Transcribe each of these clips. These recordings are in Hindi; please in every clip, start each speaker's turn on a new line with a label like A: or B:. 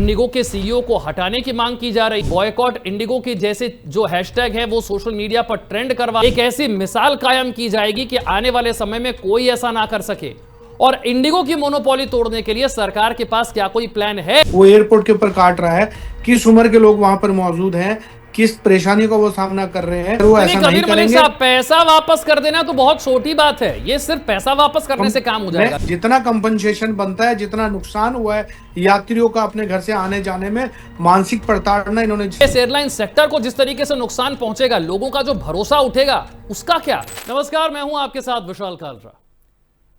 A: इंडिगो के सीईओ को हटाने की मांग की जा रही। बॉयकॉट इंडिगो की जैसे जो हैशटैग है वो सोशल मीडिया पर ट्रेंड करवा एक ऐसी मिसाल कायम की जाएगी कि आने वाले समय में कोई ऐसा ना कर सके। और इंडिगो की मोनोपोली तोड़ने के लिए सरकार के पास क्या कोई प्लान है?
B: वो एयरपोर्ट के ऊपर काट रहा है, किस उम्र के लोग वहां पर मौजूद हैं, किस परेशानी का वो सामना कर रहे हैं, वो ऐसा नहीं
A: कबीर मलिक
B: करेंगे।
A: साहब, पैसा वापस कर देना तो बहुत छोटी बात है, ये सिर्फ पैसा वापस करने से काम हो जाएगा।
B: जितना कंपनसेशन बनता है, जितना नुकसान हुआ है यात्रियों का अपने घर से आने जाने में, मानसिक प्रताड़ना इन्होंने
A: इस एयरलाइन सेक्टर को जिस तरीके से नुकसान पहुंचेगा, लोगों का जो भरोसा उठेगा उसका क्या? नमस्कार, मैं हूं आपके साथ विशाल कालरा।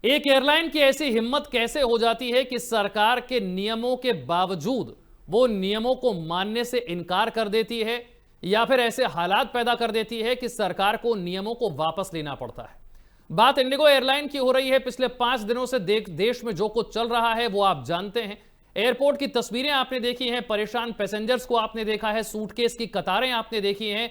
A: एक एयरलाइन की ऐसी हिम्मत कैसे हो जाती है कि सरकार के नियमों के बावजूद वो नियमों को मानने से इनकार कर देती है, या फिर ऐसे हालात पैदा कर देती है कि सरकार को नियमों को वापस लेना पड़ता है। बात इंडिगो एयरलाइन की हो रही है। पिछले 5 दिनों से देश में जो कुछ चल रहा है वो आप जानते हैं। एयरपोर्ट की तस्वीरें आपने देखी हैं, परेशान पैसेंजर्स को आपने देखा है, सूटकेस की कतारें आपने देखी हैं,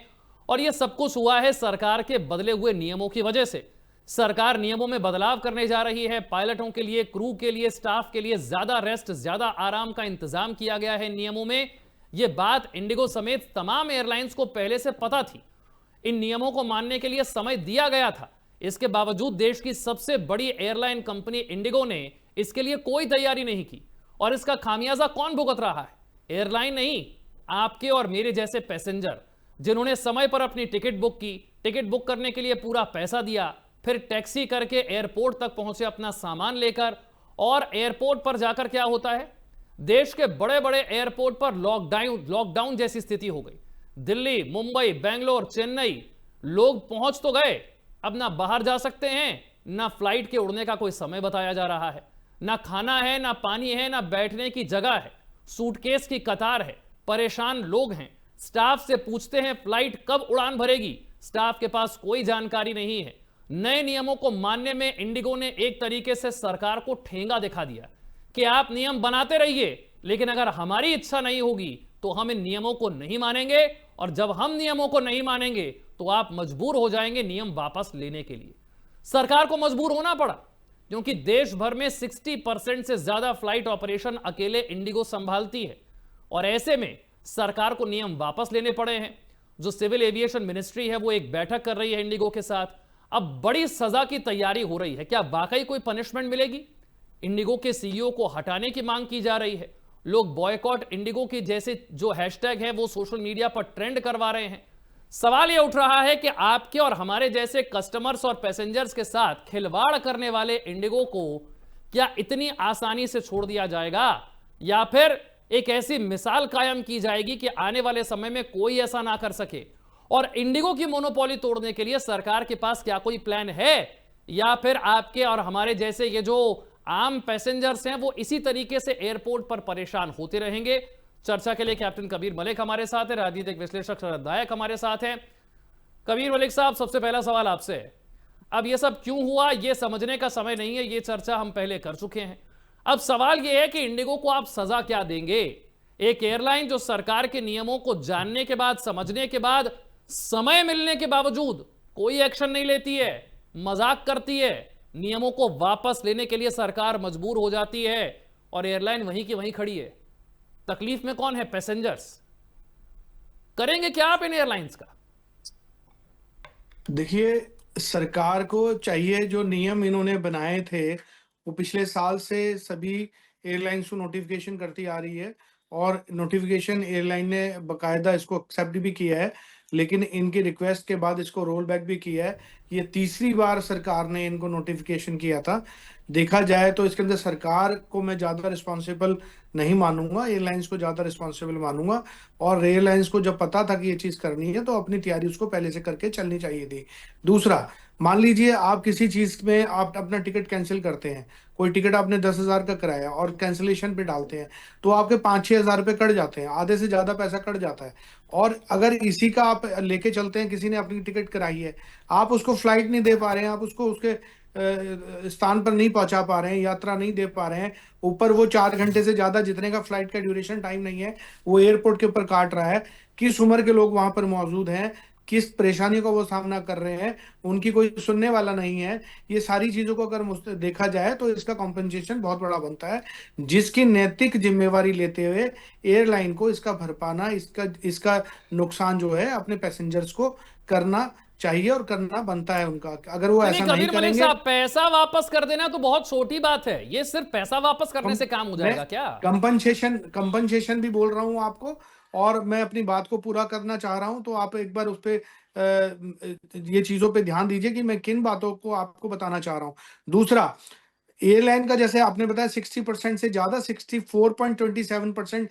A: और यह सब कुछ हुआ है सरकार के बदले हुए नियमों की वजह से। सरकार नियमों में बदलाव करने जा रही है। पायलटों के लिए, क्रू के लिए, स्टाफ के लिए ज्यादा रेस्ट, ज्यादा आराम का इंतजाम किया गया है नियमों में। यह बात इंडिगो समेत तमाम एयरलाइंस को पहले से पता थी। इन नियमों को मानने के लिए समय दिया गया था। इसके बावजूद देश की सबसे बड़ी एयरलाइन कंपनी इंडिगो ने इसके लिए कोई तैयारी नहीं की, और इसका खामियाजा कौन भुगत रहा है? एयरलाइन नहीं, आपके और मेरे जैसे पैसेंजर, जिन्होंने समय पर अपनी टिकट बुक की, टिकट बुक करने के लिए पूरा पैसा दिया, फिर टैक्सी करके एयरपोर्ट तक पहुंचे अपना सामान लेकर, और एयरपोर्ट पर जाकर क्या होता है? देश के बड़े बड़े एयरपोर्ट पर लॉकडाउन जैसी स्थिति हो गई। दिल्ली, मुंबई, बेंगलोर, चेन्नई, लोग पहुंच तो गए, अब ना बाहर जा सकते हैं, ना फ्लाइट के उड़ने का कोई समय बताया जा रहा है, ना खाना है, ना पानी है, ना बैठने की जगह है, सूटकेस की कतार है, परेशान लोग हैं। स्टाफ से पूछते हैं फ्लाइट कब उड़ान भरेगी, स्टाफ के पास कोई जानकारी नहीं है। नए नियमों को मानने में इंडिगो ने एक तरीके से सरकार को ठेंगा दिखा दिया कि आप नियम बनाते रहिए, लेकिन अगर हमारी इच्छा नहीं होगी तो हम इन नियमों को नहीं मानेंगे, और जब हम नियमों को नहीं मानेंगे तो आप मजबूर हो जाएंगे नियम वापस लेने के लिए। सरकार को मजबूर होना पड़ा, क्योंकि देश भर में 60% से ज्यादा फ्लाइट ऑपरेशन अकेले इंडिगो संभालती है, और ऐसे में सरकार को नियम वापस लेने पड़े हैं। जो सिविल एविएशन मिनिस्ट्री है वो एक बैठक कर रही है इंडिगो के साथ। अब बड़ी सजा की तैयारी हो रही है। क्या वाकई कोई पनिशमेंट मिलेगी? इंडिगो के सीईओ को हटाने की मांग की जा रही है। लोग बॉयकॉट इंडिगो की जैसे जो हैशटैग है वो सोशल मीडिया पर ट्रेंड करवा रहे हैं। सवाल यह उठ रहा है कि आपके और हमारे जैसे कस्टमर्स और पैसेंजर्स के साथ खिलवाड़ करने वाले इंडिगो को क्या इतनी आसानी से छोड़ दिया जाएगा, या फिर एक ऐसी मिसाल कायम की जाएगी कि आने वाले समय में कोई ऐसा ना कर सके? और इंडिगो की मोनोपोली तोड़ने के लिए सरकार के पास क्या कोई प्लान है, या फिर आपके और हमारे जैसे ये जो आम पैसेंजर्स हैं वो इसी तरीके से एयरपोर्ट पर परेशान होते रहेंगे? चर्चा के लिए कैप्टन कबीर मलिक हमारे साथ है, राजनीतिक विश्लेषक शरद नायक हमारे साथ हैं। कबीर मलिक साहब, सबसे पहला सवाल आपसे है, अब ये सब क्यों हुआ ये समझने का समय नहीं है, ये चर्चा हम पहले कर चुके हैं। अब सवाल ये है कि इंडिगो को आप सजा क्या देंगे? एक एयरलाइन जो सरकार के नियमों को जानने के बाद, समझने के बाद, समय मिलने के बावजूद कोई एक्शन नहीं लेती है, मजाक करती है, नियमों को वापस लेने के लिए सरकार मजबूर हो जाती है, और एयरलाइन वहीं की वहीं खड़ी है। तकलीफ में कौन है? पैसेंजर्स। करेंगे क्या आप इन एयरलाइंस का?
B: देखिए, सरकार को चाहिए, जो नियम इन्होंने बनाए थे वो पिछले साल से सभी एयरलाइंस को नोटिफिकेशन करती आ रही है, और नोटिफिकेशन एयरलाइन ने बकायदा इसको एक्सेप्ट भी किया है, लेकिन इनकी रिक्वेस्ट के बाद इसको रोल बैक भी किया है। ये तीसरी बार सरकार ने इनको नोटिफिकेशन किया था। देखा जाए तो इसके अंदर सरकार को मैं ज़्यादा रिस्पॉन्सिबल नहीं मानूंगा, एयरलाइंस को ज़्यादा रिस्पॉन्सिबल मानूंगा। और एयरलाइंस को जब पता था कि ये चीज़ करनी है तो अपनी तैयारी उसको पहले से करके चलनी चाहिए थी। दूसरा, मान लीजिए आप किसी चीज़ में आप अपना टिकट कैंसिल करते हैं, कोई टिकट आपने 10,000 का कराया और कैंसिलेशन पे डालते हैं, तो आपके 5-6 हज़ार रुपये कट जाते हैं, आधे से ज़्यादा पैसा कट जाता है। और अगर इसी का आप लेके चलते हैं, किसी ने अपनी टिकट कराई है, आप उसको फ्लाइट नहीं दे पा रहे हैं, आप उसको उसके स्थान पर नहीं पहुंचा पा रहे हैं, यात्रा नहीं दे पा रहे हैं, ऊपर वो 4 घंटे से ज्यादा जितने का फ्लाइट का ड्यूरेशन टाइम नहीं है वो एयरपोर्ट के ऊपर काट रहा है, किस उम्र के लोग वहां पर मौजूद हैं, किस परेशानी का वो सामना कर रहे हैं, उनकी कोई सुनने वाला नहीं है। ये सारी चीजों को अगर देखा जाए तो इसका कॉम्पेंसेशन बहुत बड़ा बनता है, जिसकी नैतिक जिम्मेवारी लेते हुए एयरलाइन को इसका भरपाना, इसका नुकसान जो है अपने पैसेंजर्स को करना चाहिए और करना बनता है उनका। अगर वो
A: नहीं
B: ऐसा
A: नहीं,
B: नहीं
A: कबीर मलिक
B: करेंगे,
A: साहब, पैसा वापस कर देना तो बहुत छोटी बात है। ये सिर्फ पैसा वापस करने से काम हो जाएगा
B: मैं
A: क्या?
B: कंपनसेशन भी बोल रहा हूं आपको, और मैं अपनी बात को पूरा करना चाह रहा हूं, तो आप एक बार उस पे ये चीजों पे ध्यान दीजिए कि मैं किन बातों को आपको बताना चाह रहा हूं। दूसरा, एयरलाइन का जैसे आपने बताया 60% से ज्यादा 64.27%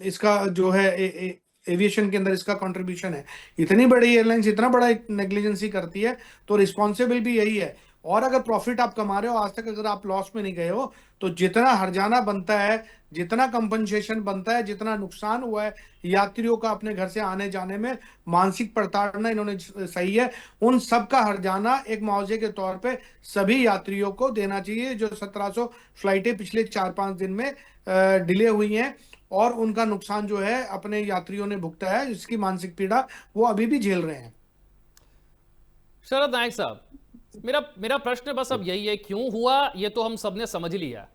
B: इसका जो है एविएशन के अंदर इसका कंट्रीब्यूशन है। इतनी बड़ी एयरलाइंस इतना बड़ा नेग्लिजेंसी करती है, तो रिस्पॉन्सिबल भी यही है। और अगर प्रॉफिट आप कमा रहे हो, आज तक अगर आप लॉस में नहीं गए हो, तो जितना हर्जाना बनता है, जितना कंपनसेशन बनता है, जितना नुकसान हुआ है यात्रियों का अपने घर से आने जाने में, मानसिक प्रताड़ना इन्होंने सही है, उन सब का हर्जाना एक मुआवजे के तौर पे सभी यात्रियों को देना चाहिए। जो 1700 फ्लाइटें पिछले 4-5 दिन में डिले हुई हैं, और उनका नुकसान जो है अपने यात्रियों ने भुगता है, इसकी मानसिक पीड़ा वो अभी भी झेल रहे हैं।
A: शरद नायक साहब, मेरा प्रश्न बस अब यही है, क्यों हुआ ये तो हम सबने समझ लिया।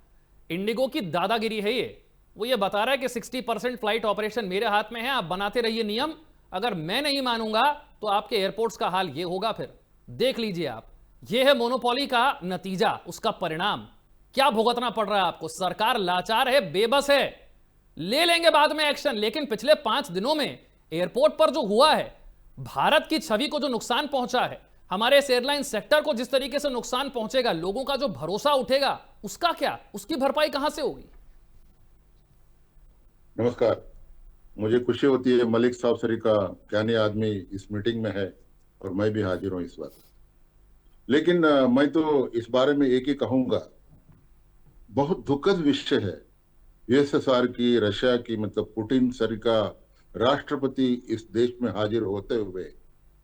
A: इंडिगो की दादागिरी है ये। वो ये बता रहा है कि 60% फ्लाइट ऑपरेशन मेरे हाथ में है, आप बनाते रहिए नियम, अगर मैं नहीं मानूंगा तो आपके एयरपोर्ट्स का हाल ये होगा। फिर देख लीजिए आप, ये है मोनोपोली का नतीजा, उसका परिणाम। क्या भुगतना पड़ रहा है आपको? सरकार लाचार है, बेबस है, ले लेंगे बाद में एक्शन, लेकिन पिछले 5 दिनों में एयरपोर्ट पर जो हुआ है, भारत की छवि को जो नुकसान पहुंचा है, हमारे इस एयरलाइन सेक्टर को जिस तरीके से नुकसान पहुंचेगा, लोगों का जो भरोसा उठेगा, उसका क्या, उसकी भरपाई कहां से होगी?
C: नमस्कार। मुझे खुशी होती है मलिक साहब सरी का ज्ञानी आदमी इस मीटिंग में है, और मैं भी हाजिर हूं इस बात। लेकिन मैं तो इस बारे में एक ही कहूंगा, बहुत दुखद विषय है यूएसएसआर की, रशिया की, मतलब पुतिन सर का राष्ट्रपति इस देश में हाजिर होते हुए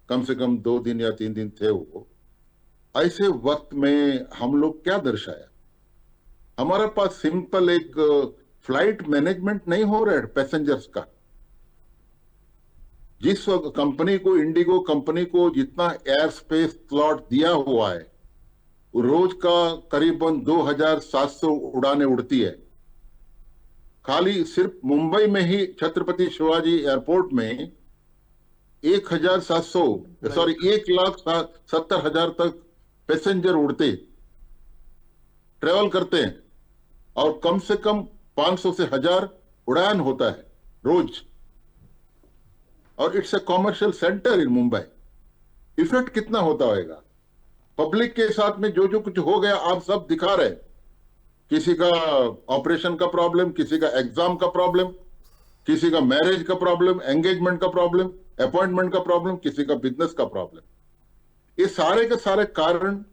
C: कम से कम 2 दिन या 3 दिन थे वो। ऐसे वक्त में हम लोग क्या दर्शाया? हमारे पास सिंपल एक फ्लाइट मैनेजमेंट नहीं हो रहा है पैसेंजर्स का। जिस कंपनी को, इंडिगो कंपनी को जितना एयर स्पेस स्लॉट दिया हुआ है, रोज का करीबन 2700 उड़ानें उड़ती है। खाली सिर्फ मुंबई में ही छत्रपति शिवाजी एयरपोर्ट में 1,70,000 तक पैसेंजर उड़ते, ट्रेवल करते हैं, और कम से कम 500 से 1000 उड़ान होता है रोज। और it's a commercial centre in Mumbai. Effect कितना होता होगा पब्लिक के साथ में? जो जो कुछ हो गया आप सब दिखा रहे। किसी का ऑपरेशन का प्रॉब्लम, किसी का एग्जाम का प्रॉब्लम, किसी का मैरिज का प्रॉब्लम, एंगेजमेंट का प्रॉब्लम, अपॉइंटमेंट का प्रॉब्लम, किसी का बिजनेस का प्रॉब्लम। ये सारे के सारे कारण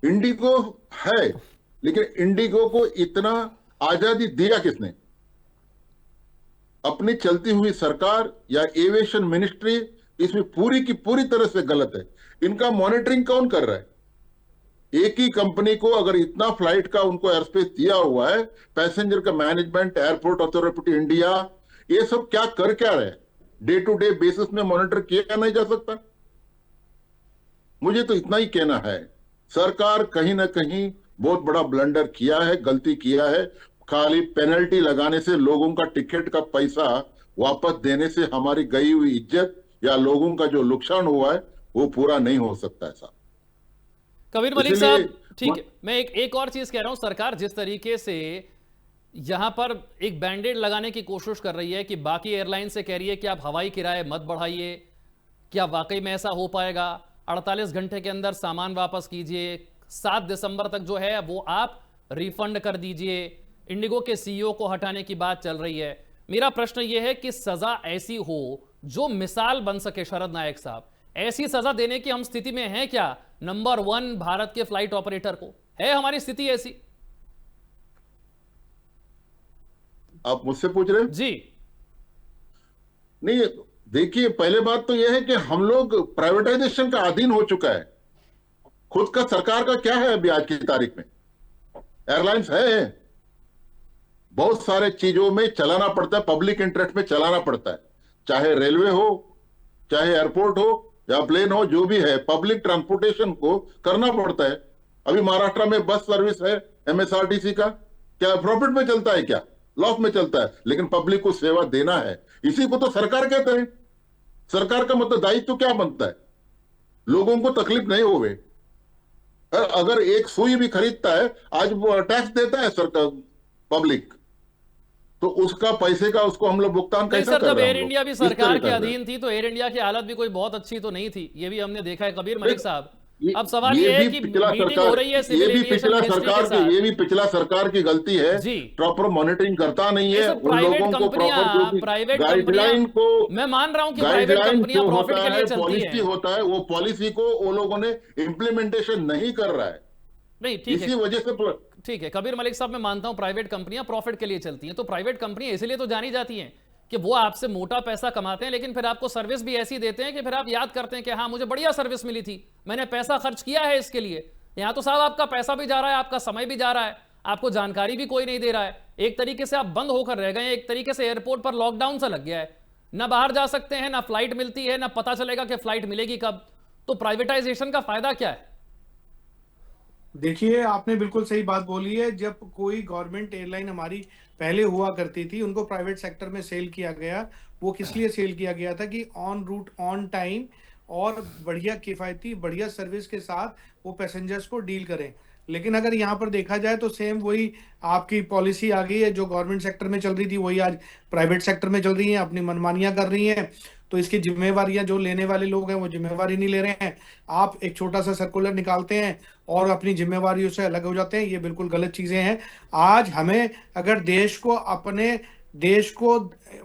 C: इंडिगो है। लेकिन इंडिगो को इतना आजादी दिया किसने? अपनी चलती हुई सरकार या एविएशन मिनिस्ट्री इसमें पूरी की पूरी तरह से गलत है। इनका मॉनिटरिंग कौन कर रहा है? एक ही कंपनी को अगर इतना फ्लाइट का उनको एयर स्पेस दिया हुआ है, पैसेंजर का मैनेजमेंट, एयरपोर्ट अथॉरिटी इंडिया, ये सब क्या कर क्या रहे? डे टू डे बेसिस में मॉनिटर किया नहीं जा सकता? मुझे तो इतना ही कहना है, सरकार कहीं ना कहीं बहुत बड़ा ब्लंडर किया है, गलती किया है। खाली पेनल्टी लगाने से, लोगों का टिकट का पैसा वापस देने से हमारी गई हुई इज्जत या लोगों का जो नुकसान हुआ है वो पूरा नहीं हो सकता। ऐसा
A: कबीर मलिक साहब, ठीक है, मैं एक और चीज कह रहा हूं। सरकार जिस तरीके से यहां पर एक बैंडेड लगाने की कोशिश कर रही है कि बाकी एयरलाइन से कह रही है कि आप हवाई किराए मत बढ़ाइए, क्या वाकई में ऐसा हो पाएगा? 48 घंटे के अंदर सामान वापस कीजिए, 7 दिसंबर तक जो है वो आप रिफंड कर दीजिए। इंडिगो के सीईओ को हटाने की बात चल रही है। मेरा प्रश्न यह है कि सजा ऐसी हो जो मिसाल बन सके। शरद नायक साहब, ऐसी सजा देने की हम स्थिति में हैं क्या? नंबर 1 भारत के फ्लाइट ऑपरेटर को है हमारी स्थिति ऐसी?
C: आप मुझसे पूछ रहे हैं?
A: जी
C: नहीं, देखिए, पहले बात तो यह है कि हम लोग प्राइवेटाइजेशन का अधीन हो चुका है। खुद का सरकार का क्या है अभी आज की तारीख में? एयरलाइंस है, बहुत सारे चीजों में चलाना पड़ता है, पब्लिक इंटरेस्ट में चलाना पड़ता है, चाहे रेलवे हो, चाहे एयरपोर्ट हो या प्लेन हो, जो भी है, पब्लिक ट्रांसपोर्टेशन को करना पड़ता है। अभी महाराष्ट्र में बस सर्विस है एमएसआरटीसी का, क्या प्रॉफिट में चलता है, क्या लॉस में चलता है? लेकिन पब्लिक को सेवा देना है, इसी को तो सरकार कहते हैं। सरकार का मतलब दायित्व तो क्या बनता है? लोगों को तकलीफ नहीं होवे। अगर एक सुई भी खरीदता है, आज वो टैक्स देता है सरकार, पब्लिक, तो उसका पैसे का उसको हम लोग भुगतान
A: नहीं
C: कैसा
A: सर,
C: कर
A: जब
C: रहे हैं
A: एयर
C: हम लोग?
A: इंडिया भी
C: इस
A: सरकार
C: तरह
A: के
C: कर रहे हैं।
A: अधीन थी तो एयर इंडिया की हालत भी कोई बहुत अच्छी तो नहीं थी, ये भी हमने देखा है कबीर मलिक साहब।
C: ये
A: अब सवाल
C: ये
A: ये है
C: भी
A: कि
C: पिछला
A: मीटिंग
C: सरकार,
A: हो रही है
C: ये
A: सिविल
C: भी
A: एविएशन
C: पिछला
A: मिनिस्ट्री
C: सरकार
A: के
C: की,
A: साथ
C: ये भी पिछला सरकार की गलती है।
A: जी।
C: प्रॉपर मॉनिटरिंग करता नहीं है
A: सर,
C: उन लोगों को, प्रॉपर जो भी गाइडलाइन को,
A: मैं मान रहा हूं कि प्राइवेट
C: गाइडलाइन
A: कंपनियां
C: जो
A: प्रॉफिट
C: होता
A: के लिए
C: है,
A: चलती
C: पॉलिसी
A: हैं।
C: होता है, वो पॉलिसी को वो लोगों ने इम्प्लीमेंटेशन नहीं कर रहा है,
A: नहीं ठीक
C: इसी
A: है,
C: वजह से।
A: ठीक है कबीर मलिक साहब, मैं मानता हूं प्राइवेट कंपनियां प्रॉफिट के लिए चलती हैं, तो प्राइवेट कंपनियां इसीलिए तो जानी जाती हैं कि वो आपसे मोटा पैसा कमाते हैं, लेकिन फिर आपको सर्विस भी ऐसी देते हैं कि फिर आप याद करते हैं कि हाँ मुझे बढ़िया सर्विस मिली थी, मैंने पैसा खर्च किया है इसके लिए। यहां तो साहब आपका पैसा भी जा रहा है, आपका समय भी जा रहा है, आपको जानकारी भी कोई नहीं दे रहा है। एक तरीके से आप बंद होकर रह गए हैं, एक तरीके से एयरपोर्ट पर लॉकडाउन सा लग गया है, ना बाहर जा सकते हैं, ना फ्लाइट मिलती है, ना पता चलेगा कि फ्लाइट मिलेगी कब। तो प्राइवेटाइजेशन का फायदा क्या है?
B: देखिए, आपने बिल्कुल सही बात बोली है। जब कोई गवर्नमेंट एयरलाइन हमारी पहले हुआ करती थी, उनको प्राइवेट सेक्टर में सेल किया गया। वो किस लिए सेल किया गया था कि ऑन रूट, ऑन टाइम और बढ़िया किफायती, बढ़िया सर्विस के साथ वो पैसेंजर्स को डील करें। लेकिन अगर यहाँ पर देखा जाए तो सेम वही आपकी पॉलिसी आ गई है, जो गवर्नमेंट सेक्टर में चल रही थी वही आज प्राइवेट सेक्टर में चल रही है, अपनी मनमानियां कर रही हैं। तो इसकी जिम्मेवारियां जो लेने वाले लोग हैं वो जिम्मेवारी नहीं ले रहे हैं। आप एक छोटा सा सर्कुलर निकालते हैं और अपनी जिम्मेवारियों से अलग हो जाते हैं, ये बिल्कुल गलत चीजें हैं। आज हमें अगर अपने देश को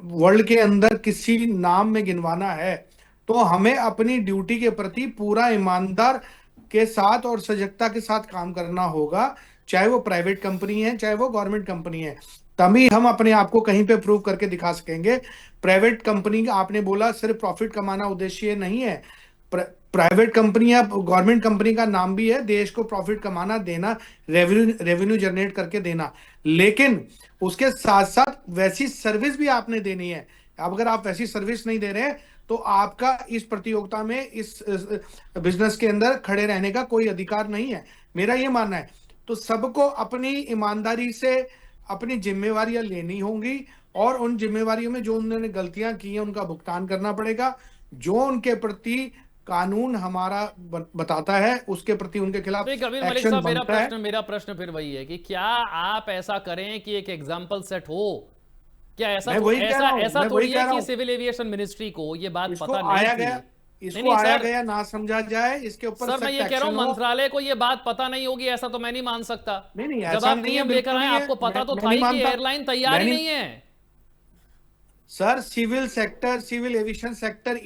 B: वर्ल्ड के अंदर किसी नाम में गिनवाना है तो हमें अपनी ड्यूटी के प्रति पूरा ईमानदार के साथ और सजगता के साथ काम करना होगा, चाहे वो प्राइवेट कंपनी है चाहे वो गवर्नमेंट कंपनी है। तभी हम अपने आप को कहीं पे प्रूव करके दिखा सकेंगे। प्राइवेट कंपनी का आपने बोला सिर्फ प्रॉफिट कमाना उद्देश्य नहीं है। प्राइवेट कंपनी या गवर्नमेंट कंपनी का नाम भी है देश को प्रॉफिट कमाना, देना, रेवेन्यू जनरेट करके देना, लेकिन उसके साथ साथ वैसी सर्विस भी आपने देनी है। अब अगर आप वैसी सर्विस नहीं दे रहे हैं तो आपका इस प्रतियोगिता में, इस बिजनेस के अंदर खड़े रहने का कोई अधिकार नहीं है, मेरा ये मानना है। तो सबको अपनी ईमानदारी से अपनी जिम्मेवारियां लेनी होंगी और उन जिम्मेवारियों में जो उन्होंने गलतियां की हैं उनका भुगतान करना पड़ेगा। जो उनके प्रति कानून हमारा बताता है उसके प्रति उनके खिलाफ
A: कबीर मलिक
B: एक्शन
A: साहब,
B: बनता है।
A: मेरा प्रश्न फिर वही है कि क्या आप ऐसा करें कि एक एग्जाम्पल सेट हो? क्या ऐसा
B: मैं वही कह रहा हूं,
A: ऐसा
B: मैं
A: थोड़ी
B: वही कह
A: है
B: रहा
A: कि
B: हूं।
A: सिविल एविएशन मिनिस्ट्री को ये बात
B: इसको
A: पता नहीं
B: आया
A: थी?
B: गया, इसको
A: नहीं
B: आया
A: सर,
B: गया ना समझा जाए, इसके ऊपर
A: सर मैं ये
B: सख्त
A: कह रहा हूं
B: एक्शन हो।
A: मंत्रालय को ये बात पता नहीं होगी ऐसा तो मैं नहीं मान सकता।
B: नहीं
A: जब
B: ऐसा
A: आप
B: नहीं है,
A: नियम लेकर
B: बिल्कुल
A: आए
B: नहीं है।
A: आपको पता तो
B: मैं
A: था
B: नहीं
A: ही कि
B: मानता।
A: एयरलाइन तैयार ही नहीं है।
B: Sir civil sector, civil aviation sector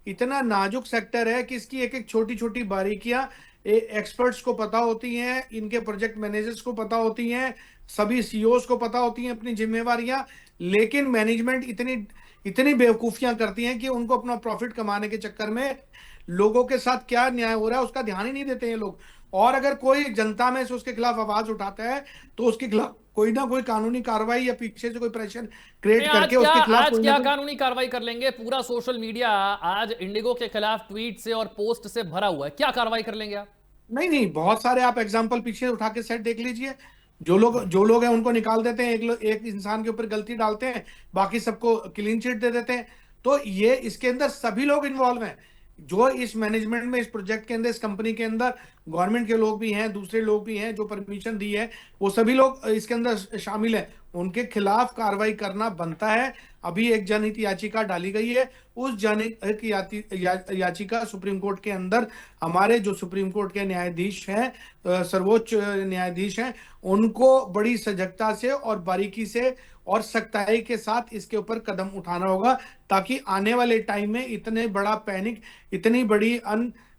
B: इतना नाजुक सेक्टर है कि इसकी एक एक छोटी छोटी बारीकियां एक्सपर्ट्स को पता होती हैं, इनके प्रोजेक्ट मैनेजर्स को पता होती हैं, सभी सीईओज को पता होती हैं अपनी जिम्मेवारियां। लेकिन मैनेजमेंट इतनी बेवकूफियां करती हैं कि उनको अपना प्रॉफिट कमाने के चक्कर में लोगों के साथ क्या न्याय हो रहा है उसका ध्यान ही नहीं देते हैं लोग। और अगर कोई जनता में से उसके खिलाफ आवाज उठाता है तो उसके खिलाफ कोई ना कोई कानूनी कार्रवाई या पीछे से कोई प्रेशर क्रिएट करके उसके खिलाफ
A: आज क्या कानूनी कार्रवाई कर लेंगे? पूरा सोशल मीडिया आज इंडिगो के खिलाफ ट्वीट से और पोस्ट से भरा हुआ है, क्या कार्रवाई कर लेंगे आप?
B: नहीं, बहुत सारे आप एग्जांपल पीछे उठा के सेट देख लीजिए। जो लोग हैं उनको निकाल देते हैं, एक इंसान के ऊपर गलती डालते हैं, बाकी सबको क्लीन चिट दे देते हैं। तो ये इसके अंदर सभी लोग इन्वॉल्व हैं, जो इस मैनेजमेंट में, इस प्रोजेक्ट के अंदर, इस कंपनी के अंदर गवर्नमेंट के लोग भी हैं, दूसरे लोग भी हैं, जो परमिशन दी है वो सभी लोग इसके अंदर शामिल हैं। उनके खिलाफ कार्रवाई करना बनता है। अभी एक जनहित याचिका डाली गई है, उस जनहित याचिका सुप्रीम कोर्ट के अंदर हमारे जो सुप्रीम कोर्ट के न्यायाधीश हैं, सर्वोच्च न्यायाधीश हैं, उनको बड़ी सजगता से और बारीकी से और सख्ताई के साथ इसके ऊपर कदम उठाना होगा, ताकि आने वाले टाइम में इतने बड़ा पैनिक, इतनी बड़ी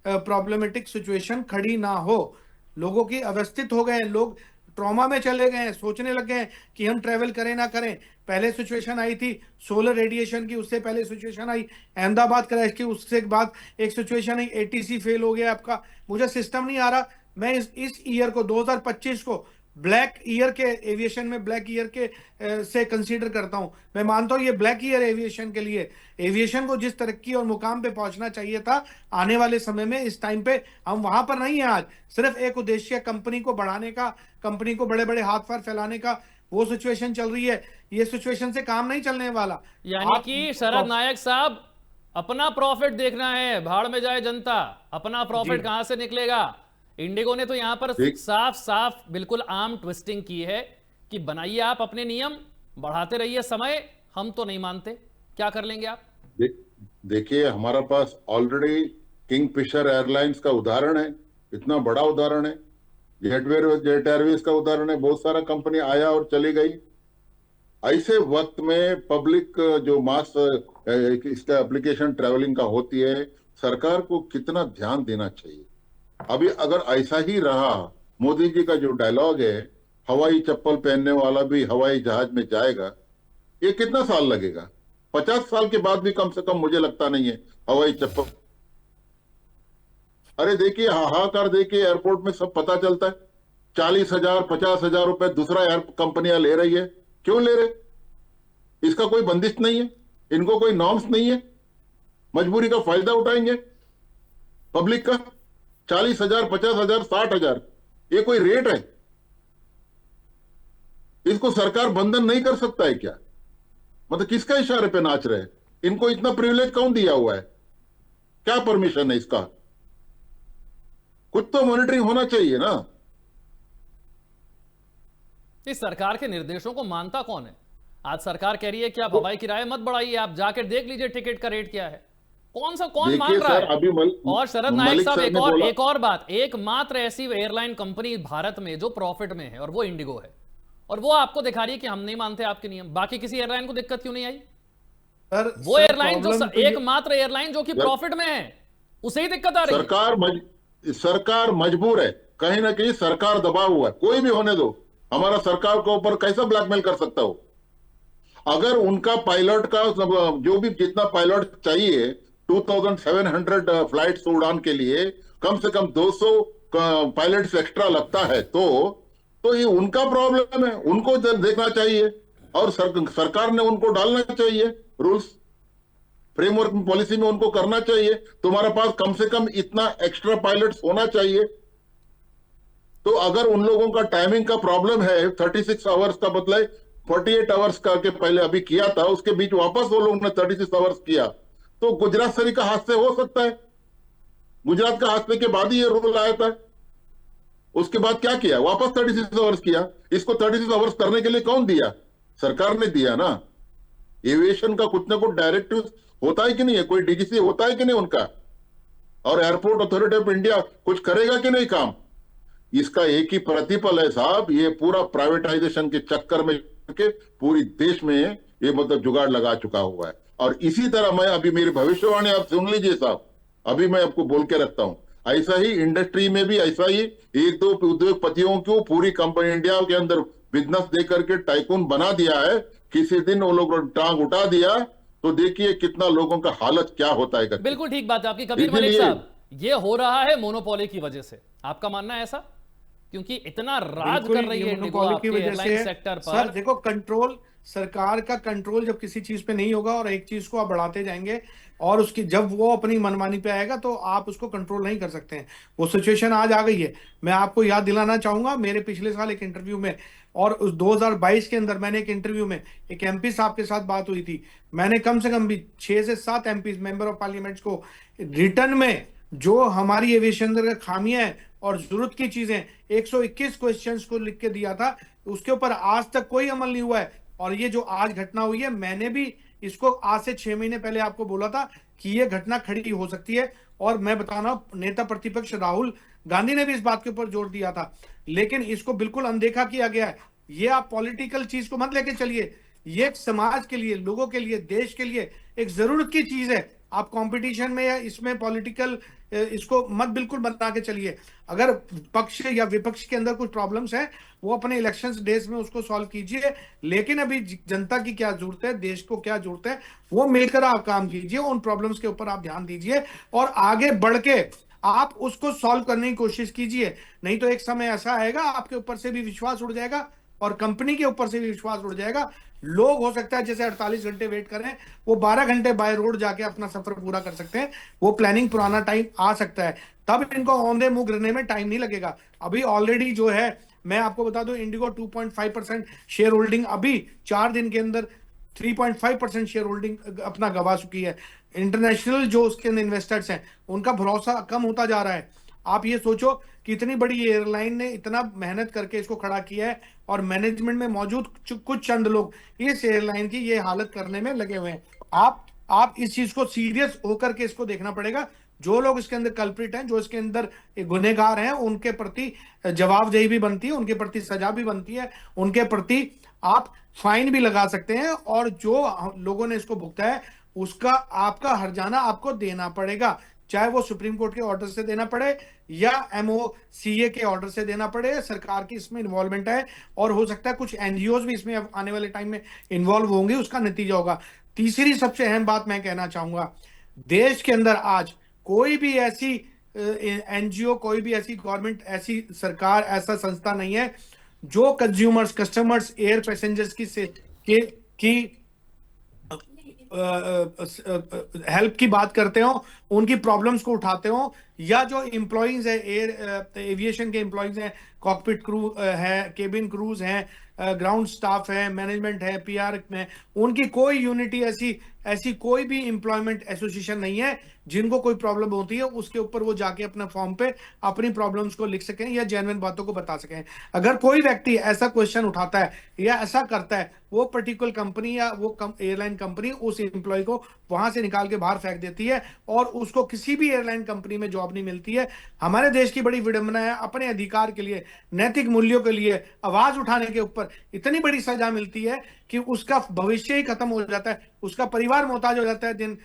B: प्रॉब्लमेटिक सिचुएशन खड़ी ना हो। लोगों की अवस्थित हो गए, लोग ट्रॉमा में चले गए हैं, सोचने लग गए हैं कि हम ट्रेवल करें ना करें। पहले सिचुएशन आई थी सोलर रेडिएशन की, उससे पहले सिचुएशन आई अहमदाबाद क्रैश की, उससे बाद एक सिचुएशन आई एटीसी फेल हो गया आपका। मुझे सिस्टम नहीं आ रहा। मैं इस ईयर को 2025 को ब्लैक ईयर के एविएशन में ब्लैक ईयर के से कंसीडर करता हूं। मैं मानता हूं ये ब्लैक ईयर एविएशन के लिए, एविएशन को जिस तरक्की और मुकाम पे पहुंचना चाहिए था आने वाले समय में, इस टाइम पे हम वहां पर नहीं है। आज सिर्फ एक उद्देश्य कंपनी को बढ़ाने का, कंपनी को बड़े बड़े हाथ पार फैलाने का वो सिचुएशन चल रही है। ये सिचुएशन से काम नहीं चलने वाला।
A: यानी कि शरद नायक साहब, अपना प्रॉफिट देखना है, भाड़ में जाए जनता, अपना प्रॉफिट कहां से निकलेगा। इंडिगो ने तो यहां पर साफ साफ बिल्कुल आर्म ट्विस्टिंग की है कि बनाइए आप अपने नियम, बढ़ाते रहिए समय, हम तो नहीं मानते। क्या कर लेंगे आप?
C: देखिए, हमारा पास ऑलरेडी किंगफिशर एयरलाइंस का उदाहरण है, इतना बड़ा उदाहरण है, जेट एयरवेज का उदाहरण है, बहुत सारा कंपनी आया और चली गई। ऐसे वक्त में पब्लिक जो मास इसका एप्लीकेशन ट्रैवलिंग का होती है, सरकार को कितना ध्यान देना चाहिए। अभी अगर ऐसा ही रहा, मोदी जी का जो डायलॉग है, हवाई चप्पल पहनने वाला भी हवाई जहाज में जाएगा, ये कितना साल लगेगा? 50 साल के बाद भी कम से कम मुझे लगता नहीं है हवाई चप्पल। अरे देखिए, हाहाकार देखिए, एयरपोर्ट में सब पता चलता है। 40,000 50,000 रुपए दूसरा एयर कंपनियां ले रही है। क्यों ले रहे? इसका कोई बंदिश नहीं है, इनको कोई नॉर्म्स नहीं है, मजबूरी का फायदा उठाएंगे पब्लिक का। 40,000 50,000 60,000 ये कोई रेट है? इसको सरकार बंधन नहीं कर सकता है क्या? मतलब किसका इशारे पे नाच रहे हैं? इनको इतना प्रिविलेज कौन दिया हुआ है? क्या परमिशन है इसका? कुछ तो मॉनिटरिंग होना चाहिए ना।
A: इस सरकार के निर्देशों को मानता कौन है? आज सरकार कह रही है कि आप हवाई किराए मत बढ़ाइए, आप जाकर देख लीजिए टिकट का रेट क्या है। कौन मान रहा है?
C: अभी
A: और शरद नायक साहब, एक और बात, एकमात्र ऐसी एयरलाइन कंपनी भारत में जो प्रॉफिट में है और वो इंडिगो है, और वो आपको दिखा रही है कि हम नहीं मानते आपके नियम। बाकी किसी एयरलाइन को दिक्कत क्यों नहीं आई? वो एयरलाइन जो एकमात्र एयरलाइन जो कि प्रॉफिट में है, उसे ही दिक्कत आ रही है।
C: सरकार मजबूर है, कहीं ना कहीं सरकार दबा हुआ है। कोई भी होने दो, हमारा सरकार के ऊपर कैसा ब्लैकमेल कर सकता हो? अगर उनका पायलट का जो भी जितना पायलट चाहिए, 2700 फ्लाइट्स उड़ान के लिए कम से कम 200 पायलट्स एक्स्ट्रा लगता है, तो ये उनका प्रॉब्लम है, उनको देखना चाहिए। और सरकार ने उनको डालना चाहिए रूल्स, फ्रेमवर्क पॉलिसी में उनको करना चाहिए। तुम्हारे पास कम से कम इतना एक्स्ट्रा पायलट्स होना चाहिए। तो अगर उन लोगों का टाइमिंग का प्रॉब्लम है, 36 आवर्स का बदले 48 आवर्स का के पहले अभी किया था, उसके बीच वापस वो लोगों ने 36 आवर्स किया, तो गुजरात सरी का हादसे हो सकता है। गुजरात का हादसे के बाद ही ये रूल आया था। उसके बाद क्या किया? वापस 36 आवर्स किया। इसको 36 आवर्स करने के लिए कौन दिया? सरकार ने दिया ना। एविएशन का कुछ ना कुछ डायरेक्टिव होता है कि नहीं है? कोई डीजीसी होता है कि नहीं उनका? और एयरपोर्ट अथॉरिटी ऑफ इंडिया कुछ करेगा कि नहीं काम? इसका एक ही प्रतिफल है साहब, ये पूरा प्राइवेटाइजेशन के चक्कर में के पूरी देश में ये मतलब जुगाड़ लगा चुका हुआ है। और इसी तरह मैं अभी मेरी भविष्यवाणी आप सुन लीजिए साहब, अभी मैं आपको बोल के रखता हूं, ऐसा ही इंडस्ट्री में भी ऐसा ही एक दो उद्योगपतियों को पूरी कंपनी इंडिया के अंदर बिजनेस दे करके टाइकून बना दिया है। किसी दिन वो लोग टांग उठा दिया तो देखिए कितना लोगों का हालत क्या होता है।
A: बिल्कुल ठीक बात है आपकी कबीर मलिक साहब, ये हो रहा है मोनोपोली की वजह से। आपका मानना है ऐसा? क्योंकि इतना राज कर रही है इंडिगो आपके एयरलाइन सेक्टर पर।
B: सर देखो, कंट्रोल, सरकार का कंट्रोल जब किसी चीज पे नहीं होगा और एक चीज को आप बढ़ाते जाएंगे और उसकी जब वो अपनी मनमानी पे आएगा तो आप उसको कंट्रोल नहीं कर सकते हैं। वो सिचुएशन आज आ गई है। मैं आपको याद दिलाना चाहूंगा, मेरे पिछले साल एक इंटरव्यू में और उस 2022 के अंदर मैंने एक इंटरव्यू में एक एमपी साहब के साथ बात हुई थी। मैंने कम से कम भी 6 से 7 एमपी मेंबर ऑफ पार्लियामेंट को रिटर्न में जो हमारी एविएशन का खामियां है और जरूरत की चीजें 121 क्वेश्चंस को लिख के दिया था। उसके ऊपर आज तक कोई अमल नहीं हुआ है। और ये जो आज घटना हुई है, मैंने भी इसको आज से 6 महीने पहले आपको बोला था कि ये घटना खड़ी हो सकती है। और मैं बता रहा हूं, नेता प्रतिपक्ष राहुल गांधी ने भी इस बात के ऊपर जोर दिया था, लेकिन इसको बिल्कुल अनदेखा किया गया है। ये आप पॉलिटिकल चीज को मत लेके चलिए, ये एक समाज के लिए, लोगों के लिए, देश के लिए एक जरूरत की चीज है। आप कंपटीशन में या इसमें पॉलिटिकल इसको मत बिल्कुल बना के चलिए। अगर पक्ष या विपक्ष के अंदर कुछ प्रॉब्लम्स हैं, वो अपने इलेक्शंस डेज में उसको सॉल्व कीजिए, लेकिन अभी जनता की क्या जरूरत है, देश को क्या जरूरत है, वो मिलकर आप काम कीजिए। उन प्रॉब्लम्स के ऊपर आप ध्यान दीजिए और आगे बढ़ के आप उसको सॉल्व करने की कोशिश कीजिए, नहीं तो एक समय ऐसा आएगा आपके ऊपर से भी विश्वास उड़ जाएगा और कंपनी के ऊपर से भी विश्वास उड़ जाएगा। लोग हो सकता है जैसे 48 घंटे वेट कर रहे हैं, वो 12 घंटे बाय रोड जाके अपना सफर पूरा कर सकते हैं। वो प्लानिंग पुराना टाइम आ सकता है, तब इनको ऑन द मूव रहने में टाइम नहीं लगेगा। अभी ऑलरेडी जो है, मैं आपको बता दूं, इंडिगो 2.5% शेयर होल्डिंग अभी 4 दिन के अंदर 3.5% शेयर होल्डिंग अपना गवा चुकी है। इंटरनेशनल जो उसके इन्वेस्टर्स हैं उनका भरोसा कम होता जा रहा है। आप ये सोचो कि इतनी बड़ी एयरलाइन ने इतना मेहनत करके इसको खड़ा किया है और मैनेजमेंट में मौजूद कुछ चंद लोग इस एयरलाइन की ये हालत करने में लगे हुए हैं। आप इस चीज को सीरियस होकर के इसको देखना पड़ेगा। जो लोग इसके अंदर कल्प्रिट हैं, जो इसके अंदर गुनहगार हैं, उनके प्रति जवाबदेही भी बनती है, उनके प्रति सजा भी बनती है, उनके प्रति आप फाइन भी लगा सकते हैं और जो लोगों ने इसको भुगता है उसका आपका हर्जाना आपको देना पड़ेगा, चाहे वो सुप्रीम कोर्ट के ऑर्डर से देना पड़े या MOCA के ऑर्डर से देना पड़े। सरकार की इसमें इन्वॉल्वमेंट है और हो सकता है कुछ NGOs भी इसमें आने वाले टाइम में इन्वॉल्व होंगे, उसका नतीजा होगा। तीसरी सबसे अहम बात मैं कहना चाहूंगा, देश के अंदर आज कोई भी ऐसी NGO, कोई भी ऐसी गवर्नमेंट, ऐसी सरकार, ऐसा संस्था नहीं है जो कस्टमर्स, एयर पैसेंजर्स की हेल्प की बात करते हो, उनकी प्रॉब्लम्स को उठाते हो, या जो एम्प्लॉइज है, एविएशन के एम्प्लॉइज हैं, कॉकपिट क्रू है, केबिन क्रूज हैं, ग्राउंड स्टाफ है, मैनेजमेंट है, PR में, उनकी कोई यूनिटी ऐसी कोई भी एम्प्लॉयमेंट एसोसिएशन नहीं है जिनको कोई प्रॉब्लम होती है उसके ऊपर वो जाके अपने फॉर्म पे अपनी प्रॉब्लम्स को लिख सकें या जेन्युइन बातों को बता सकें। अगर कोई व्यक्ति ऐसा क्वेश्चन उठाता है या ऐसा करता है, वो पर्टिकुलर कंपनी या वो एयरलाइन कंपनी उस एम्प्लॉय को वहां से निकाल के बाहर फेंक देती है और उसको किसी भी एयरलाइन कंपनी में जॉब नहीं मिलती है। हमारे देश की बड़ी विडंबना है, अपने अधिकार के लिए, नैतिक मूल्यों के लिए आवाज उठाने के ऊपर इतनी बड़ी सजा मिलती है कि उसका भविष्य ही खत्म हो जाता है, उसका परिवार मोहताज हो जाता है दिन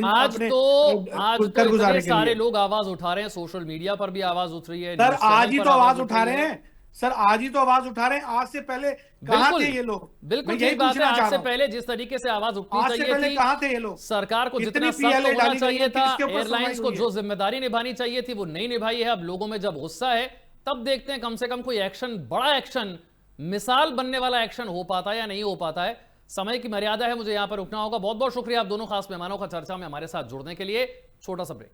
A: आज तो इतने सारे लोग आवाज उठा रहे हैं, सोशल मीडिया पर भी आवाज उठ रही है।
B: सर आज ही तो आवाज उठा रहे हैं, सर आज ही तो आवाज उठा रहे हैं। आज से पहले कहां थे ये लोग?
A: बिल्कुल यही बात है, आज से पहले जिस तरीके से आवाज उठनी चाहिए थी,
B: कहां थे ये लोग?
A: सरकार को जितना सख्त होना चाहिए था, एयरलाइंस को जो जिम्मेदारी निभानी चाहिए थी वो नहीं निभाई है। अब लोगों में जब गुस्सा है तब देखते हैं कम से कम कोई एक्शन, बड़ा एक्शन, मिसाल बनने वाला एक्शन हो पाता है या नहीं हो पाता है। समय की मर्यादा है, मुझे यहां पर रुकना होगा। बहुत बहुत शुक्रिया आप दोनों खास मेहमानों का चर्चा में हमारे साथ जुड़ने के लिए। छोटा सा ब्रेक।